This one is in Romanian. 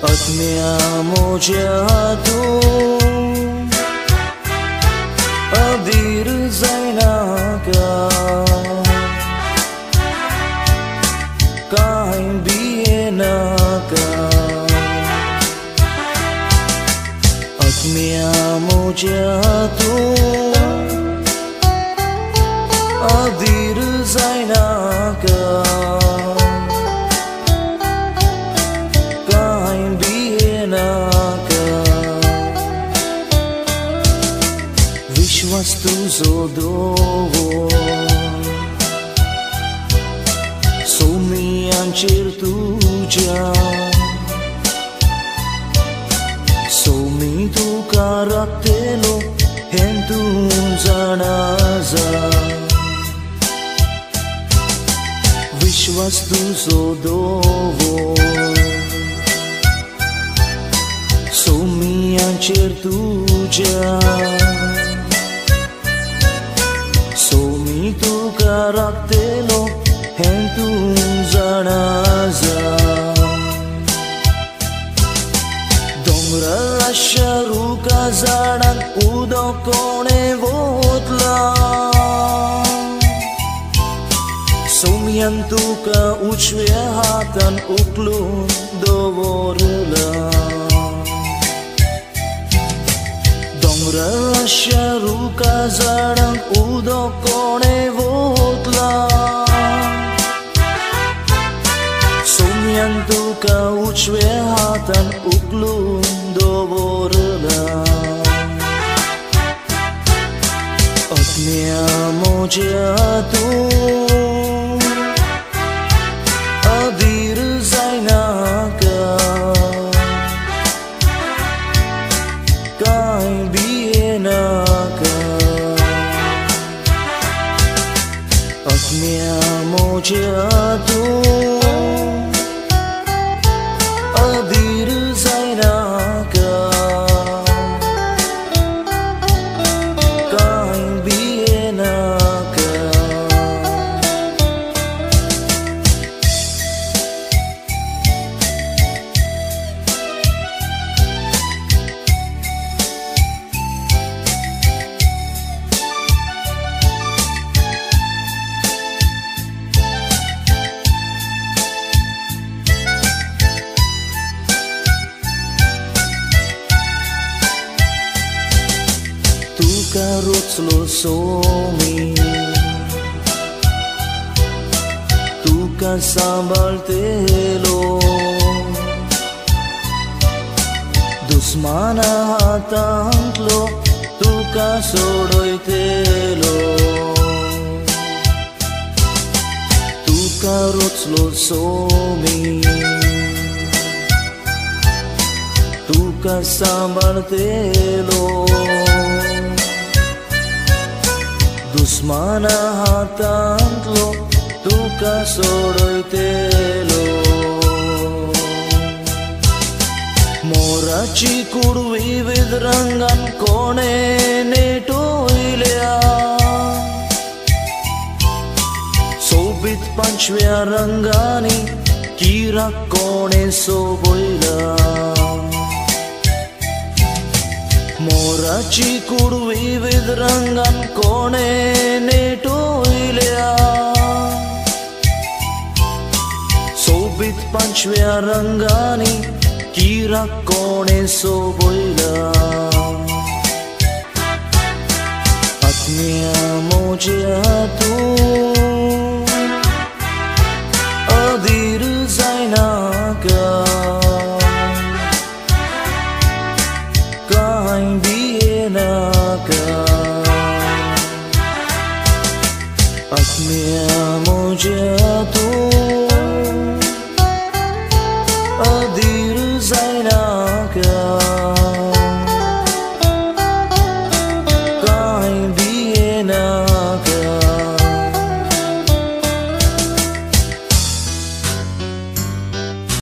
Atmiamo già tu a dir zainaka kain bienaka Atmiamo già tu a dir zainaka Viश्वास्तु zodovo Somiancer tuja Somi tu karaktelo Hentum zanaza Viश्वास्तु zodovo Somiancer tuja Somi tu karaktelo hentum zanaza Dongra lasharu kazadan udokone votla Somian tu ka uchvehatan uklun dovorla Lasciaru kazadan udokone votla Somian tu ka uchvehatan uklun dovorla Atmiamo già tu a dir zainaka kain bienaka Atmiamo già tu a dir zainaka kain bienaka Tu carrozzlo somi Tu ca sambaltelo Dusmana hatantlo Tu ca sodoitelo Tu carrozzlo somi Tu ca sambaltelo Dusmana hatantlo tu ka sodoitelo Morachi kurvi vidrangan kone netoilea Sobit panchvya rangani kira kone soboila Morachi kurvi vidrangan kone netoilea Sobit panchvya rangani kira kone soboila Atmiamo già tu